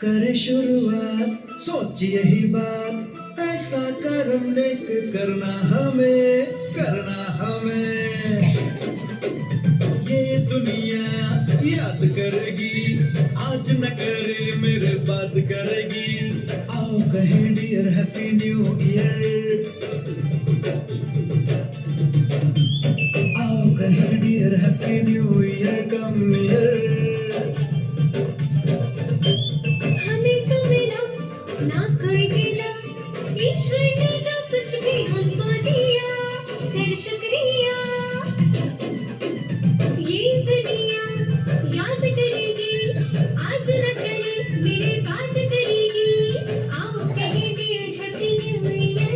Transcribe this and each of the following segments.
करे शुरुआत सोच यही बात, ऐसा कर्म नेक करना हमें, करना हमें। ये दुनिया याद करेगी, आज न करे मेरे बात करेगी। आओ कहें डियर हैप्पी न्यू ईयर, आओ कहें dear happy new year come near. हमें जो मिला ना कोई गिला, ईश्वर ने जो कुछ भी हमको दिया, फिर शुक्रिया। ये दुनिया याद करेगी, आज न करे मेरे बात करेगी। आओ कहें डियर हैप्पी न्यू ईयर,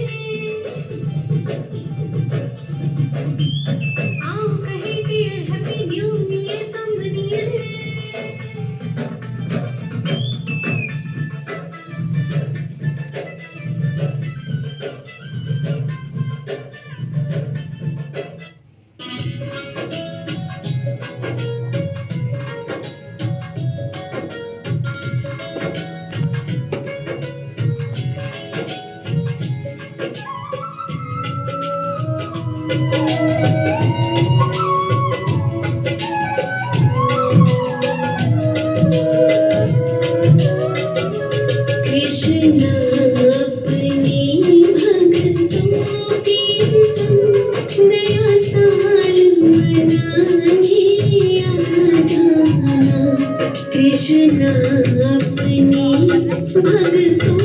आओ कहें dear happy new year come near. Krishna अपने भक्तों के संग नया साल मनाने आ जाना। कृष्ण अपने भक्तों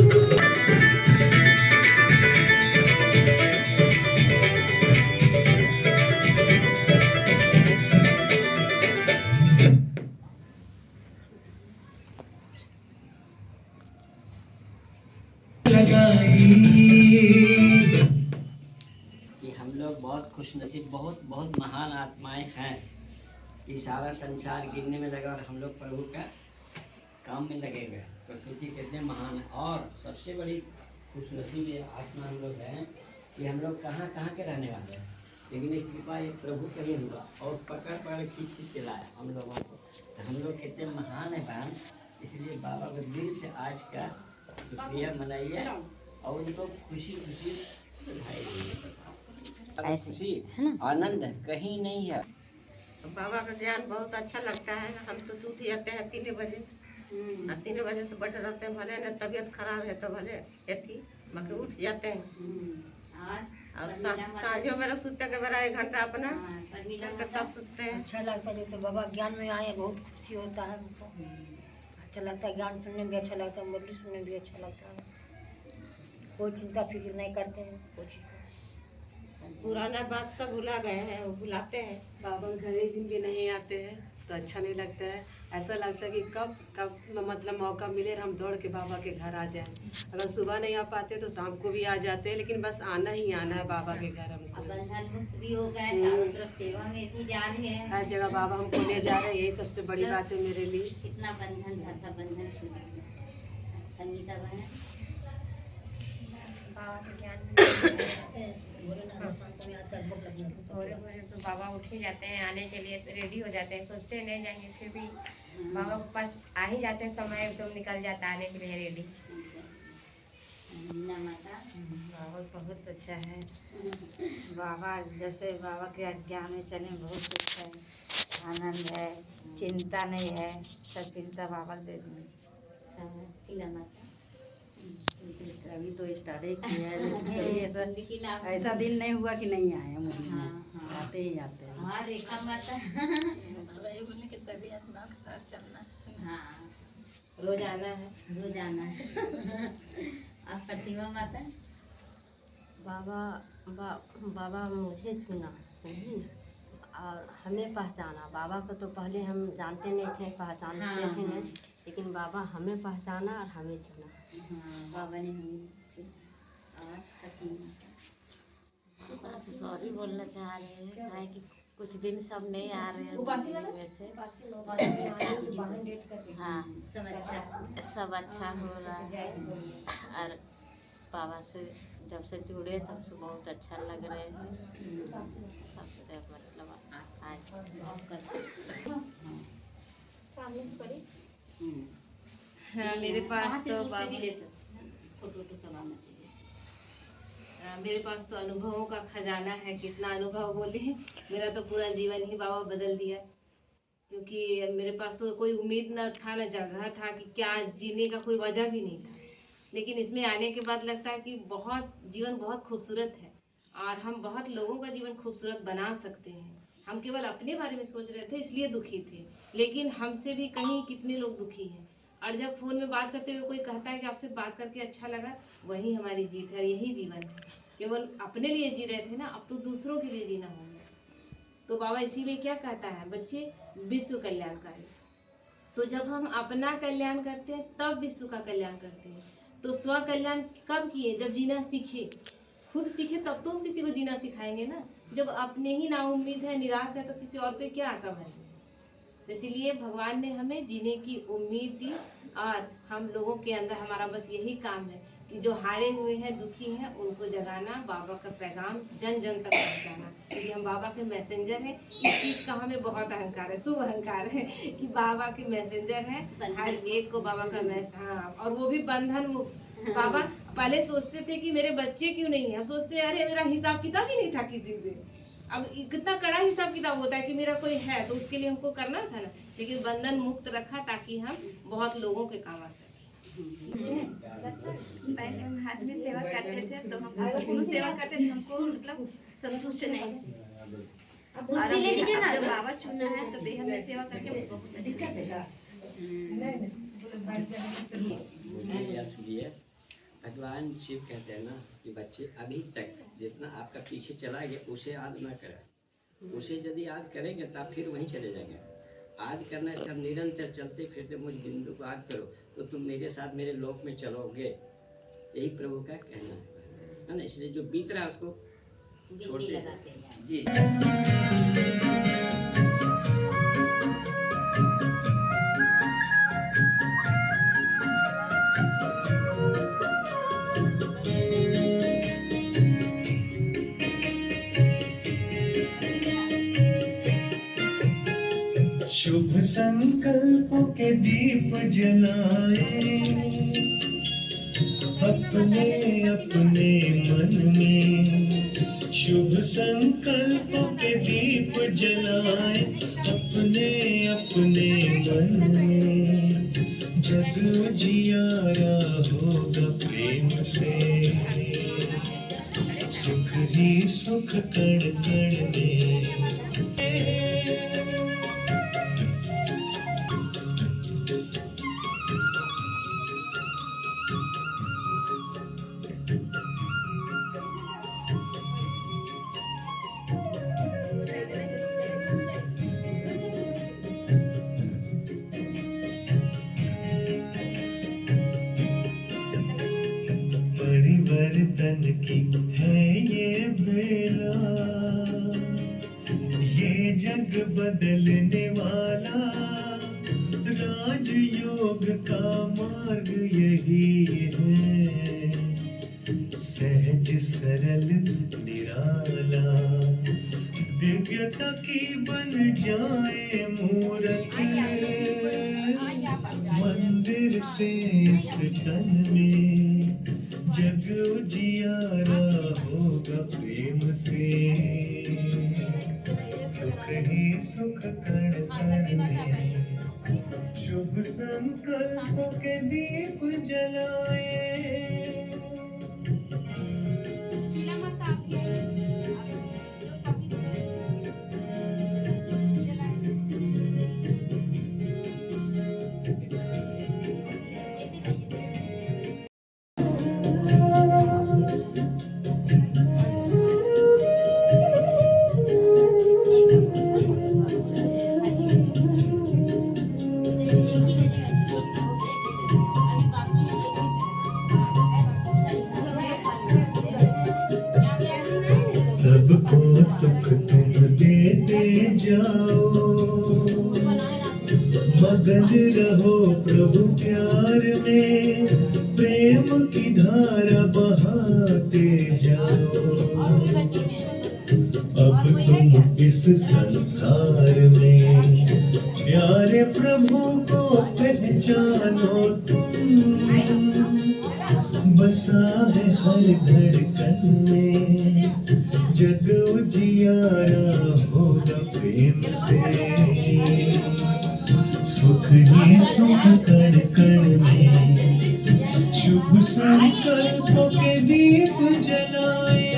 कि हम लोग बहुत खुशनसीब, बहुत बहुत महान आत्माएं हैं कि सारा संसार गिरने में लगा और हम लोग प्रभु का काम में लगे हुए। तो सोचिए कितने महान है। और सबसे बड़ी खुशनसीब ये आत्मा हम लोग हैं कि हम लोग कहाँ कहाँ के रहने वाले हैं, लेकिन एक कृपा एक प्रभु का ही हुआ और पकड़ पकड़ खींच खींच के लाया हम लोगों को। तो हम लोग कितने महान है बहन। इसलिए बाबा को दिल से आज का शुक्रिया मनाइए और उनको खुशी खुशी बधाई दीजिए। ऐसे खुशी है ना? आनंद कहीं नहीं है। बाबा का ज्ञान बहुत अच्छा लगता है। हम तो दूध आते हैं 3 बजे, 3 बजे से बैठे रहते हैं। भले न तबीयत खराब है तो भले एथी मगर उठ जाते हैं। और साँझों मेरा सूते के बेरा 1 घंटा अपना करके तब सूते हैं। अच्छा लगता है जैसे बाबा ज्ञान में आए, बहुत खुशी होता है हमको। अच्छा लगता है, ज्ञान सुनने में भी अच्छा लगता है, मुरली सुनने में भी अच्छा लगता है। कोई चिंता फिक्र नहीं करते हैं कोई चीज़ का। पुराना बात सब भुला गए हैं, वो भुलाते हैं। बाबा के घर एक दिन भी नहीं आते हैं तो अच्छा नहीं लगता है। ऐसा लगता है कि कब कब मतलब मौका मिले हम दौड़ के बाबा के घर आ जाएं। अगर सुबह नहीं आ पाते तो शाम को भी आ जाते हैं, लेकिन बस आना ही आना है बाबा के घर हमको। बंधन मुक्त भी हो गए, चारों तरफ सेवा में भी जा रहे हैं। हर जगह बाबा हमको ले जा रहे हैं, यही सबसे बड़ी बात है मेरे लिए। कितना बंधन था, सब बंधन छूट गया। संगीता बहन बाबा के ज्ञान भोरे भोरे तो बाबा उठ ही जाते हैं, आने के लिए रेडी हो जाते हैं। सोचते हैं नहीं जाएंगे, फिर भी बाबा के पास आ ही जाते हैं। समय एकदम निकल जाता है आने के लिए रेडी। माता बाबा बहुत अच्छा है। बाबा जैसे बाबा के ज्ञान में चले बहुत सुख है, आनंद है, चिंता नहीं है, सब चिंता बाबा दे दें। शीला माता अभी तो स्टार्ट ही किया है, लेकिन लेकिन आप ऐसा दिन नहीं हुआ कि नहीं आए हम। हाँ। आते ही आते हैं। हाँ रेखा माता बोलने के सभी आत्मा के साथ चलना। हाँ रोज आना है। रोज आना है। आप प्रतिमा माता बाबा मुझे चुना, सही ना, और हमें पहचाना। बाबा को तो पहले हम जानते नहीं थे, पहचानते हाँ, थे हाँ। नहीं, लेकिन बाबा हमें पहचाना और हमें चुना। हाँ बाबा ने हमें और सकीना का बस सॉरी बोलना चाह रहे हैं काहे कि कुछ दिन सब नहीं आ रहे हैं वैसे हाँ सब अच्छा हो रहा है और बाबा से जब से जुड़े तब से बहुत अच्छा लग रहे हैं सबसे मतलब हाँ, मेरे पास तो फोटो सब आना चाहिए। मेरे पास तो अनुभवों का खजाना है। कितना अनुभव बोले, मेरा तो पूरा जीवन ही बाबा बदल दिया। क्योंकि मेरे पास तो कोई उम्मीद ना था, ना जगह था कि क्या जीने का कोई वजह भी नहीं था। लेकिन इसमें आने के बाद लगता है कि जीवन बहुत खूबसूरत है और हम बहुत लोगों का जीवन खूबसूरत बना सकते हैं। हम केवल अपने बारे में सोच रहे थे इसलिए दुखी थे, लेकिन हमसे भी कहीं कितने लोग दुखी हैं। और जब फ़ोन में बात करते हुए कोई कहता है कि आपसे बात करके अच्छा लगा, वही हमारी जीत है। यही जीवन है। केवल अपने लिए जी रहे थे ना, अब तो दूसरों के लिए जीना होगा। तो बाबा इसीलिए क्या कहता है, बच्चे विश्व कल्याणकारी। तो जब हम अपना कल्याण करते हैं तब विश्व का कल्याण करते हैं। तो स्व कल्याण कब किए, जब जीना सीखे। खुद सीखे तब तो हम किसी को जीना सिखाएंगे ना। जब अपने ही ना उम्मीद है, निराश है, तो किसी और पे क्या आशा भरेंगे। इसीलिए भगवान ने हमें जीने की उम्मीद दी और हम लोगों के अंदर हमारा बस यही काम है कि जो हारे हुए हैं, दुखी हैं, उनको जगाना, बाबा का पैगाम जन जन तक पहुंचाना। क्योंकि हम बाबा के मैसेंजर हैं। इस चीज़ का हमें बहुत अहंकार है, शुभ अहंकार है कि बाबा के मैसेंजर हैं। हर एक को बाबा का हाँ, और वो भी बंधन मुक्त। बाबा पहले सोचते थे कि मेरे बच्चे क्यों नहीं है, अब सोचते अरे मेरा हिसाब किताब ही नहीं था किसी से। अब कितना कड़ा हिसाब किताब होता है कि मेरा कोई है तो उसके लिए हमको करना था ना। लेकिन बंधन मुक्त रखा ताकि हम बहुत लोगों के काम आ सकें। पहले हम हाथ में सेवा करते थे तो हम कितनी सेवा करते थे, हमको मतलब संतुष्ट नहीं। और जब बाबा चुना है तो बेहद में सेवा करके बहुत अच्छा लगा। भगवान शिव कहते हैं ना कि बच्चे अभी तक जितना आपका पीछे चला गया उसे याद न करें। उसे यदि याद करेंगे तब फिर वहीं चले जाएंगे। याद करने से हम निरंतर चलते फिरते मुझ बिंदु को याद करो तो तुम मेरे साथ मेरे लोक में चलोगे। यही प्रभु का कहना है ना। इसलिए जो बीत रहा है उसको छोड़ दे। जी शुभ संकल्पों के दीप जलाए अपने अपने मन में। शुभ संकल्पों के दीप जलाए अपने अपने मन में। जग उजियारा होगा प्रेम से, सुख ही सुख कण कण में। परिवर्तन की है ये बेला, ये जग बदलने वाला। राजयोग का मार्ग यही है, सहज सरल निराला। दिव्यता की बन जाए मूरत, मंदिर से इस तन में। जग उजियारा होगा प्रेम से, सुख ही सुख कण कण में। शुभ संकल्पों के दीप जलाए। सुख तुम देते जाओ, मगन रहो प्रभु प्यार में, प्रेम की धारा बहाते जाओ। अब तुम इस संसार में प्यारे प्रभु को पहचानो तुम, बसा है हर धड़कन में, जग उजियारा होगा प्रेम से, सुख ही सुख कण कण में, शुभ संकल्पों के दीप जलाए।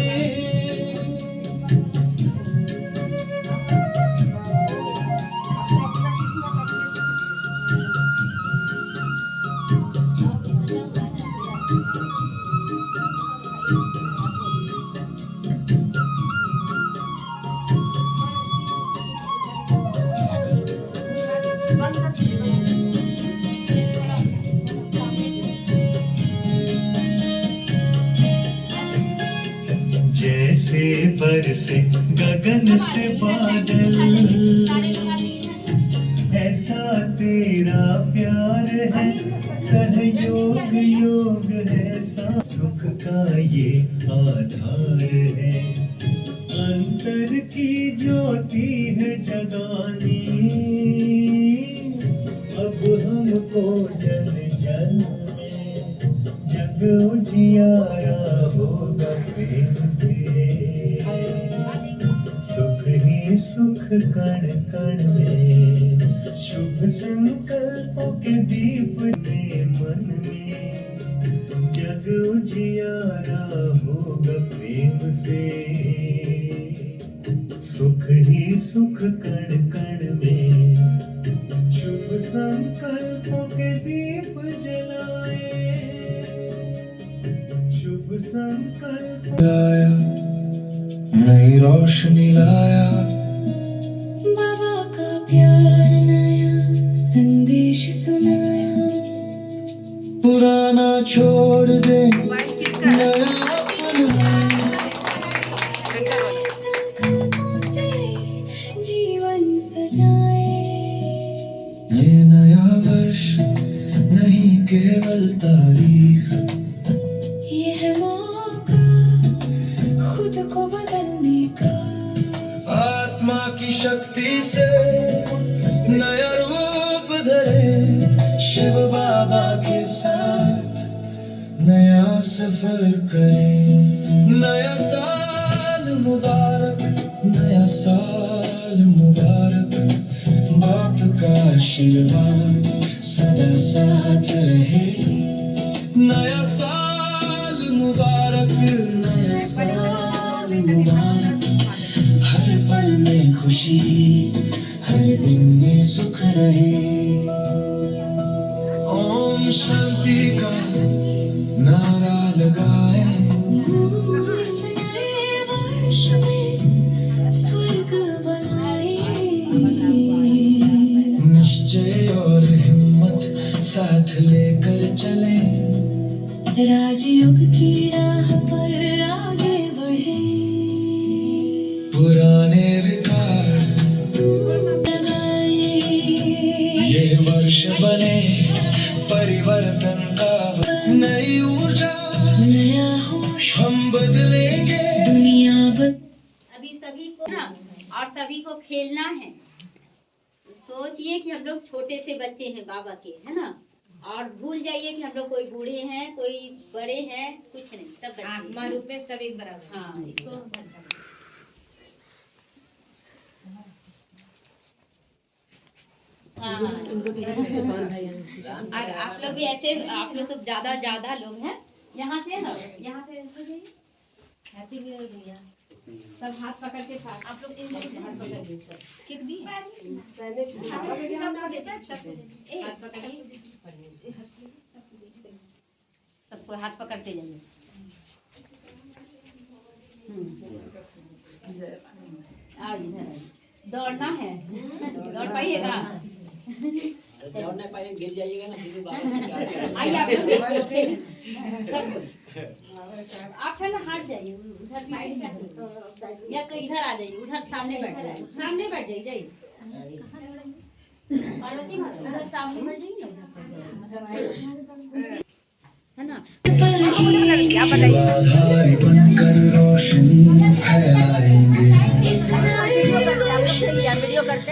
जैसे बरसे गगन से बादल, ऐसा तेरा प्यार है, सहयोग योग है, सुख का ये आधार है, अंतर की ज्योति है जगानी, अब हमको जन जन में, जग उजियारा होगा प्रेम से, सुख ही सुख कण कण में, शुभ संकल्पों के दीप ने मन में, जग उजियारा होगा प्रेम से, सुख ही सुख कण कण में, शुभ संकल्पों के दीप जलाए, शुभ संकल्प लाया, नई रोशनी लाया, बाबा का प्यार नया संदेश सुनाया, पुराना छोड़ दे नया संकल्पों से जीवन सजाए। ये नया वर्ष नहीं केवल तारीख, ये है मौका खुद को बदलने का, आत्मा की शक्ति से नया रूप धरे, शिव बाबा के साथ नया सफर करें। नया साल मुबारक, नया साल मुबारक, बाप का आशीर्वाद सदा साथ रहे। नया साल मुबारक, नया साल मुबारक, हर पल में खुशी, हर दिन में सुख रहे। ओम शांति का नारा लगाए, इस नए वर्ष में स्वर्ग बनाए। निश्चय और हिम्मत साथ लेकर चले, राजयोग की राह पर आगे बढ़े। पुराने विकार ये वर्ष बने परिवर्तन का, नई ऊर्जा नया होश, हम बदलेंगे दुनिया अभी सभी को ना, और सभी को खेलना है। सोचिए कि हम लोग छोटे से बच्चे हैं बाबा के, है ना, और भूल जाइए कि हम लोग कोई बूढ़े हैं, कोई बड़े हैं, कुछ नहीं, सब बच्चे आत्मा रूप में सब एक बराबर। हाँ, इसको हाँ हाँ। और आप लोग भी ऐसे, आप लोग तो ज्यादा लोग हैं। यहाँ से ना, यहाँ से हैप्पी न्यू ईयर भैया। सब हाथ पकड़ के साथ आप लोग हाथ पकड़ लीजिए सब। किक दी हाथ पकड़िए, सबको हाथ पकड़ते जाइए। आओ इधर, दौड़ना है। दौड़ पाइएगा? दौड़ नहीं पाइए, गिर जाइएगा ना, फिर बाबा से आइए आप लोग खेलें। सब आप है ना हट जाइए उधर या तो इधर आ जाइए, उधर सामने बैठ जाइए, सामने बैठ जाइए, जाइए पार्वती माता उधर सामने बैठ जाइए ना, है ना। शिवाधारी बनकर रोशनी फैलाएंगे। वीडियो करते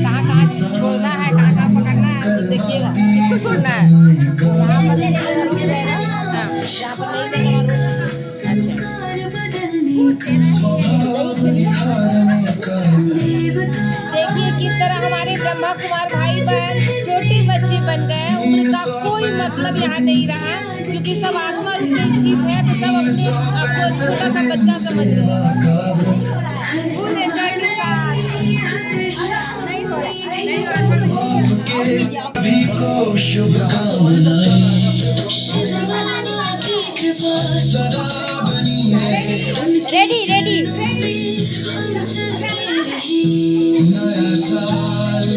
कहाँ कहाँ छोड़ना है, कहाँ कहाँ पकड़ना है, तो देखिएगा किसको छोड़ना है। यहाँ पर जहाँ पर नहीं देखिए किस तरह हमारे ब्रह्मा कुमार भाई बहन छोटे बच्चे बन गए। उम्र का कोई मतलब यहाँ नहीं रहा, क्योंकि सब आत्मा रूप में स्थित है, तो सब अपने आपको छोटा सा बच्चा समझ रहे हैं। फुल एंजॉय के साथ नहीं हो रही रेडी रेडी नया साल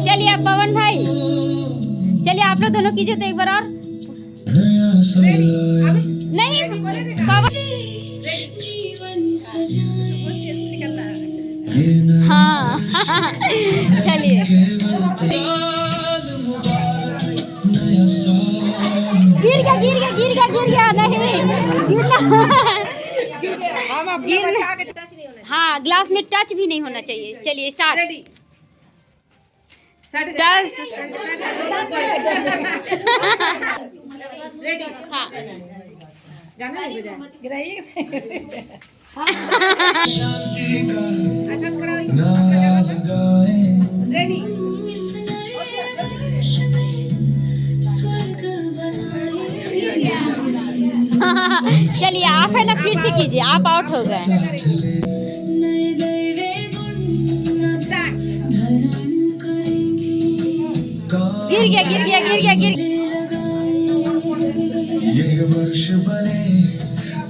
चलिए आप पवन भाई, चलिए आप लोग दोनों कीजिए तो एक बार और। नहीं पवन, हाँ चलिए गिर गया नहीं गिरना, हाँ ग्लास में टच भी नहीं होना चाहिए। चलिए स्टार्ट। टच हाँ गाना नहीं बजाए रेडी। चलिए आप है ना फिर से कीजिए, आप आउट हो गए। गिर गया ये वर्ष बने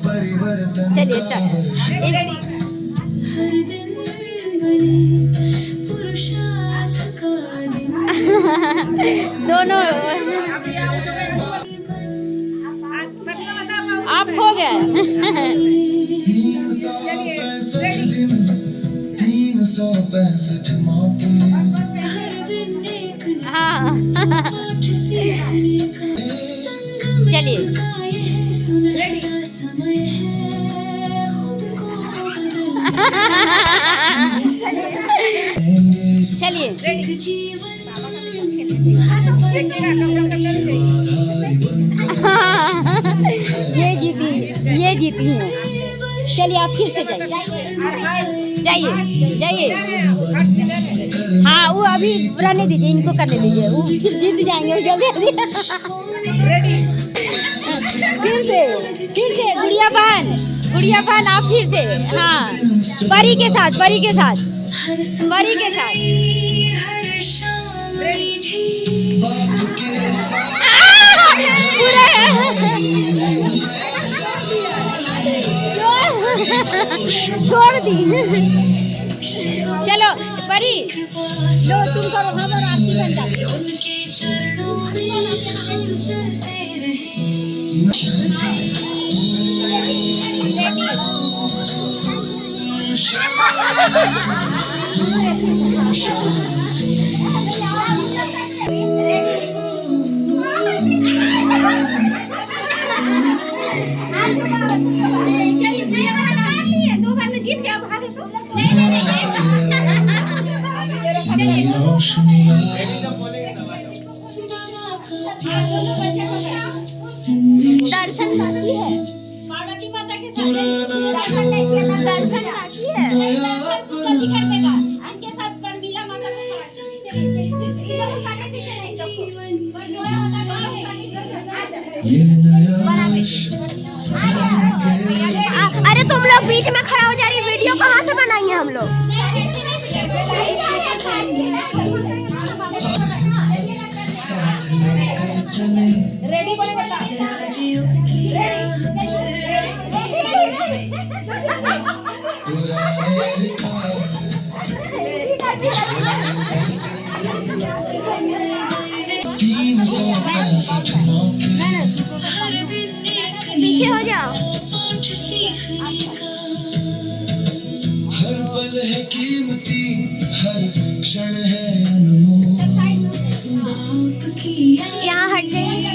परिवर्तन। चलिए स्टार्ट। दोनों आप हो गए। 365 मौके। हाँ चलिए चलिए ये जीती हैं। चलिए आप फिर से जाइए। हाँ वो अभी रहने दीजिए, इनको करने दीजिए, वो फिर जीत जाएंगे जल्दी। फिर से गुड़िया बहन आप फिर से। हाँ परी के साथ छोड़ दी। चलो परी लो तुम करो, हम और आरती बन जाती दर्शन बाकी है, पार्वती माता के साथ दर्शन बाकी है, उनके साथ बरबीला माता को अरे तुम लोग बीच में खड़ा हो जा रही, वीडियो कहाँ से बनाई है हम लोग? साथ लेकर चले रेडी बोले बेटा, रेडी पीछे हो जाओ। हर पल है कीमती, हर क्षण है अनमोल। यहाँ हट जाइए।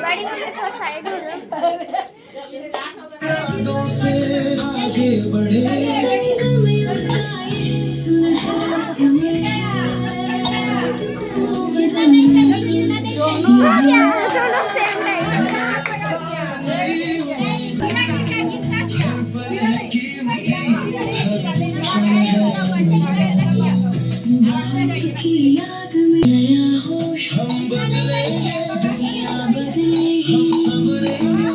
बड़ी मम्मी थोड़ा साइड हो जाओ। यादों से आगे बढ़े, दोनों सेम हम बदलेंगे, दुनिया बदलेगी, हम संवरेंगे,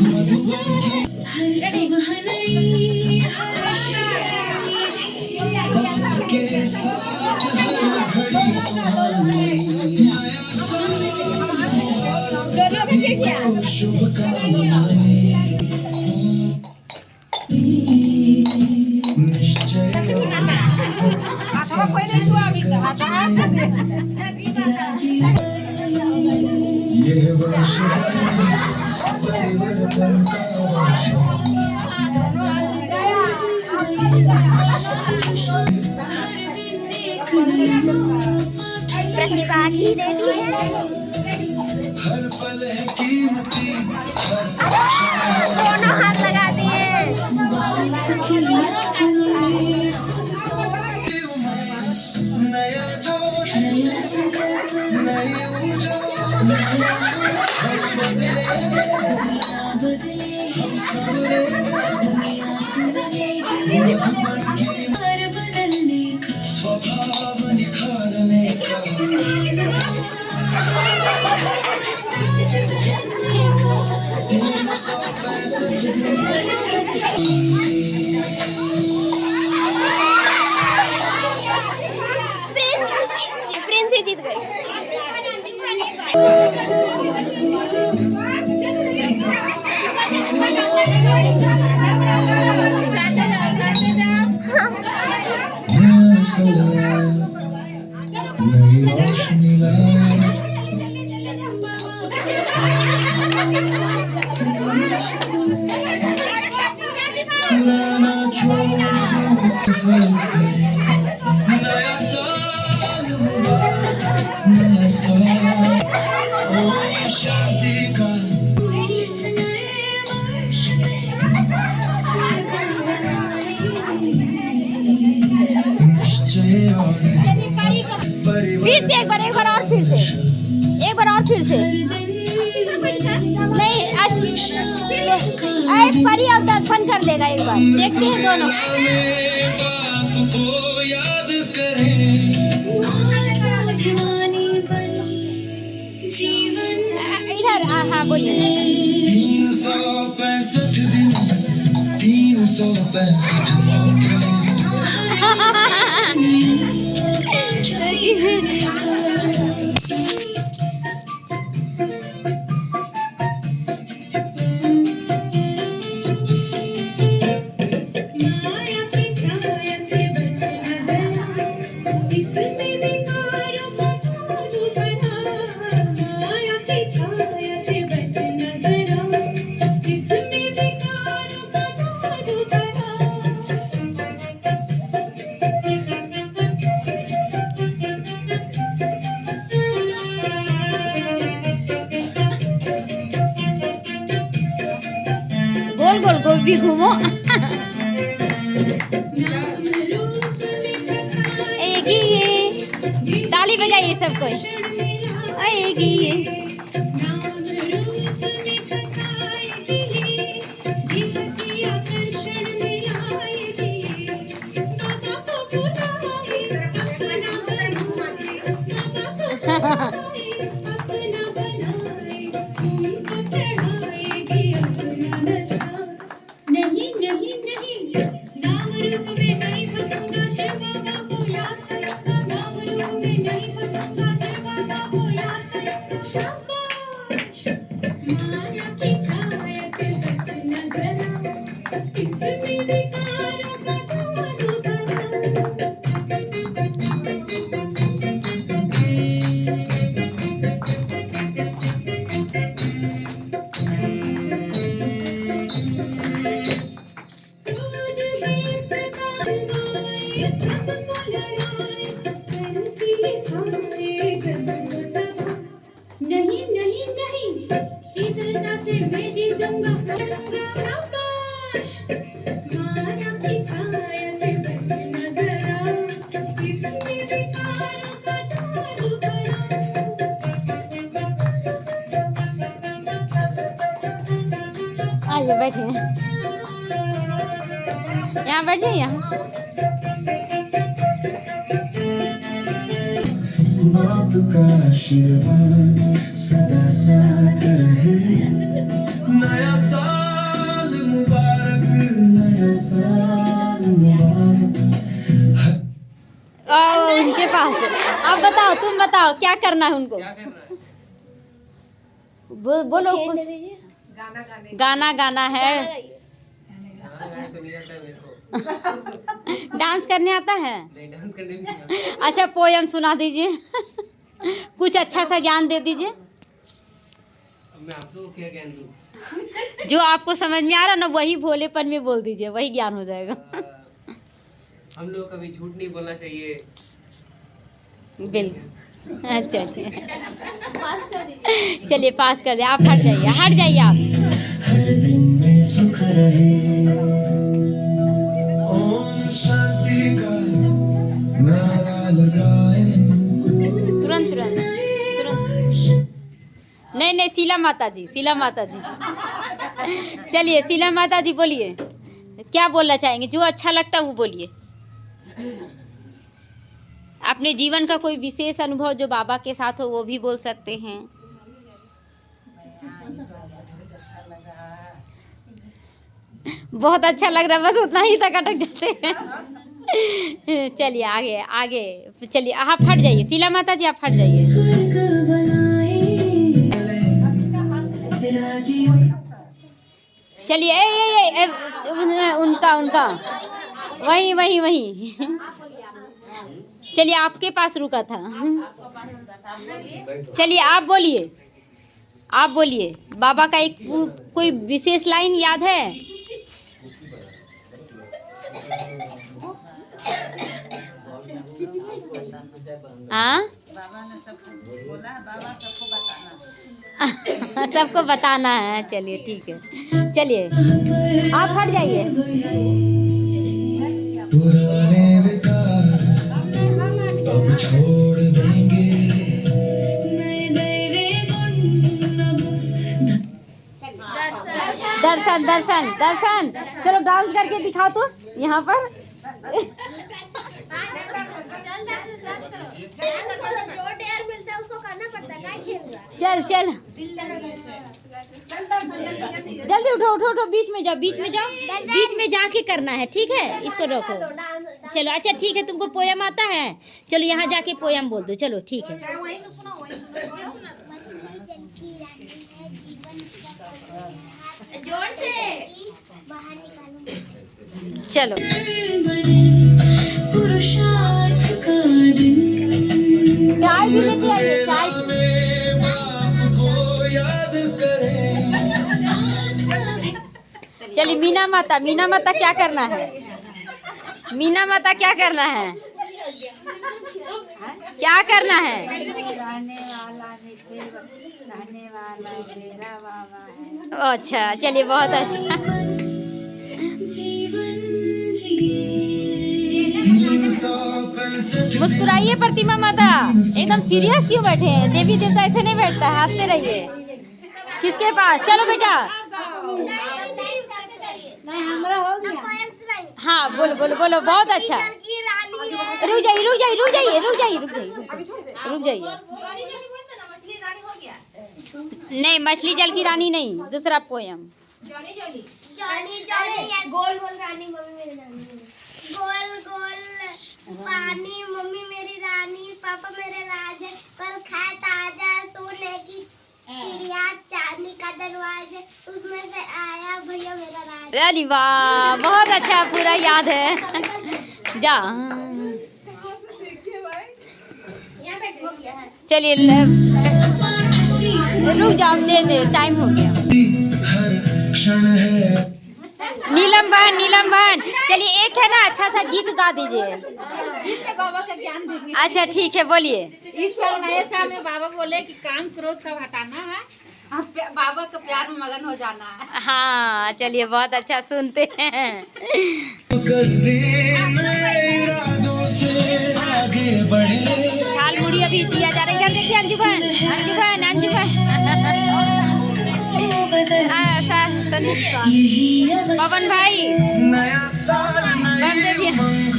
मधुबन की हर सुबह नई, हर शाम के साथ हर घड़ी सुहानी। नया साल सभी को शुभकामनाएं। निश्चय यह वर्ष परिवर्तन का वर्ष। प्रतिभागी रेडी है। हर पल है कीमती, हर क्षण है दोनों हाथ लगा दिए। नया जोश, नई ऊर्जा, हम बदलेंगे, हम संवरेंगे, मधुबन की हर बदलने का स्वभाव निखारने का। 365 दिन प्रिंस ही जीत गई। नई रोशनी लाए, पुराना छोड़ दो, सफर करें। नया साल मुबारक, नया साल ओ शादी का। इस नए वर्ष में स्वर्ग बनाएंगे, निश्चय और फिर से एक बार और फिर से एक बार और फिर से नहीं आज परी और दर्शन कर लेगा एक बार। देखते हैं दोनों। बाप को याद करें, जीवन इधर हाँ बोलिए। 365 दिन, 365 मौके। गोल गोल गोल भी घूमो। आएगी ये, ताली बजाइए सब कोई। आएगी ये। नहीं नहीं नहीं, नाम रूप में नहीं फंसूंगा, शिव बाबा को याद करूंगा। नाम रूप में नहीं फंसूंगा, शिव बाबा को याद करूंगा। नहीं नहीं नहीं, शीतलता से मैं जीतूंगा, करूंगा शाबाश। माया की छाया से बच नजर आओ, इसमें विकारों का जादू करो। आइए बैठिए, यहाँ बैठिए यहाँ। बाप का आशीर्वाद सदा साथ रहे। नया साल मुबारक, नया साल मुबारक। उनके पास आप बताओ, तुम बताओ क्या करना है उनको? बोलो कुछ। गाना गाना है। डांस करने आता है? नहीं, डांस करने भी नहीं आता। अच्छा, पोयम सुना दीजिए। कुछ अच्छा सा ज्ञान दे दीजिए। अब मैं आपको क्या ज्ञान दूं? जो आपको समझ में आ रहा ना वही भोलेपन में बोल दीजिए, वही ज्ञान हो जाएगा। हम लोग कभी झूठ नहीं बोलना चाहिए। बिल्कुल। चलिए चलिए पास कर दे। आप हट जाइए, हट जाइए आप। हर दिन में सुख रहे। ओम शांति का नारा लगाए। तुरंत तुरंत तुरंत। नहीं नहीं, शीला माता जी, शीला माता जी। चलिए शीला माता जी बोलिए, क्या बोलना चाहेंगे? जो अच्छा लगता है वो बोलिए। अपने जीवन का कोई विशेष अनुभव जो बाबा के साथ हो वो भी बोल सकते हैं। बहुत अच्छा लग रहा है, बस उतना ही तक अटक जाते हैं। चलिए आगे आगे चलिए, आप हट जाइए। शीला माता जी आप हट जाइए। स्वर्ग बनाए। चलिए उनका उनका वही वही वही। चलिए आपके पास रुका था। चलिए आप बोलिए, आप बोलिए। बाबा का एक कोई विशेष लाइन याद है? हाँ, सबको बताना है। चलिए ठीक है, चलिए आप हट जाइए। पुराने विकार अब छोड़ देंगे। दर्शन दर्शन दर्शन, चलो डांस करके दिखाओ तो यहाँ पर। चल चल जल्दी उठो उठो उठो, बीच में जाओ, बीच में जाओ, बीच में जाके करना है, ठीक है? इसको रखो। चलो अच्छा ठीक है, तुमको पोयम आता है? चलो यहाँ जाके पोयम बोल दो। चलो ठीक है। जोर से चलो पुरुषार्थ का दिन। चाय भी लेते आइए, चाय भी। चलिए मीना माता, मीना माता क्या करना है? मीना माता क्या करना है? क्या करना है? अच्छा चलिए बहुत अच्छा। मुस्कुराइए प्रतिमा माता, एकदम सीरियस क्यों बैठे हैं? देवी देवता ऐसे नहीं बैठता है, हंसते रहिए। किसके पास? चलो बेटा। हाँ बोलो बोलो बोलो, बहुत अच्छा। रुक जाइए रुक जाइए रुक जाइए रुक जाइए रुक जाइए रुक जाइए। नहीं, मछली जल की रानी नहीं, दूसरा पोयम। गोल गोल रानी मम्मी मेरी रानी, गोल गोल पानी मम्मी मेरी रानी, पापा मेरे राजे, कल खाए ताजा सोने की चिड़िया, चांदी का दरवाजे, उसमें से आया भैया मेरा राजा। अरे वाह, बहुत अच्छा, पूरा याद है। जा चलिए रुक जाओ, दे टाइम हो गया। हर क्षण है नीलम बहन, नीलम बहन, चलिए एक है ना अच्छा सा सा गीत गा दीजिए। गीत में बाबा का ज्ञान देंगे। अच्छा ठीक है, बोलिए। इस साल नए साल में बाबा बोले कि काम क्रोध सब हटाना है और बाबा का प्यार में मगन हो जाना है। हाँ चलिए, बहुत अच्छा, सुनते हैं। झाल मुड़ी अभी दिया जा रहा है। इधर देखिए अंजू बहन, अंजू बहन, अंजू बहन। पवन भाई, नया साल, नई उमंग,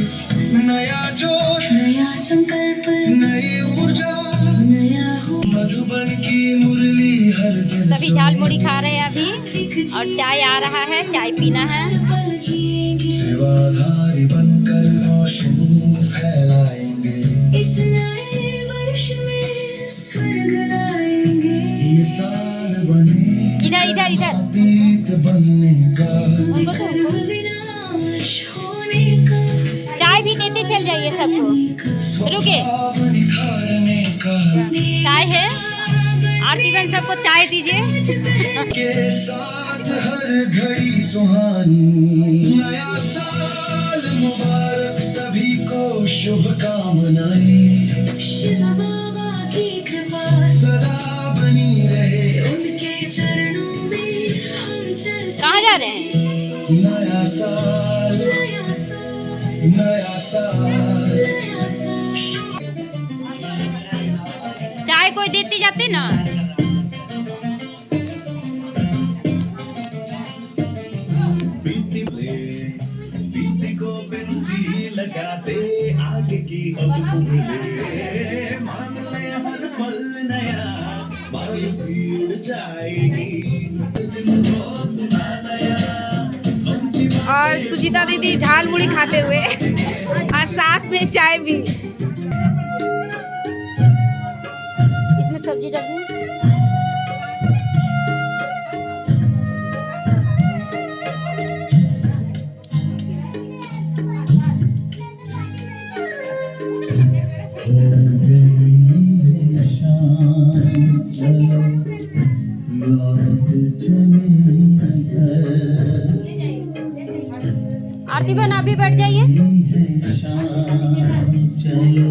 नया जोश, नया संकल्प, नई ऊर्जा, नया मधुबन की मुरली हर दिन। सभी झाल मुड़ी खा रहे हैं अभी और चाय आ रहा है, चाय पीना है। सेवाधारी बनकर रोशनी फैलाएंगे, इस नए वर्ष में स्वर्ग लाएंगे। ये साल बने इधर इधर इधर अतीत बनने का, विनाश होने का, चाय भी देते चल जाइए सबको। रुके, निखारने का, चाय है, आरती बहन सबको चाय दीजिए। के साथ हर घड़ी सुहानी। नया साल मुबारक, सभी को शुभकामनाएं। शिव बाबा की कृपा सदा बनी रहे, उनके चरणों में हम चलते। कहाँ जा रहे हैं? नया साल, नया साल, नया साल। नया साल। चाय कोई देते जाते ना। बीती को बिंदी लगा दे, आगे की अब सुन ले, मान ले हर पल नया, मायूसी उड़ जाएगी, दिन बहुत नया। और सुचिता दीदी झाल मुड़ी खाते हुए और साथ में चाय भी। इसमें सब्जी डालूं? आरती बहन आप भी बैठ जाइए। चलो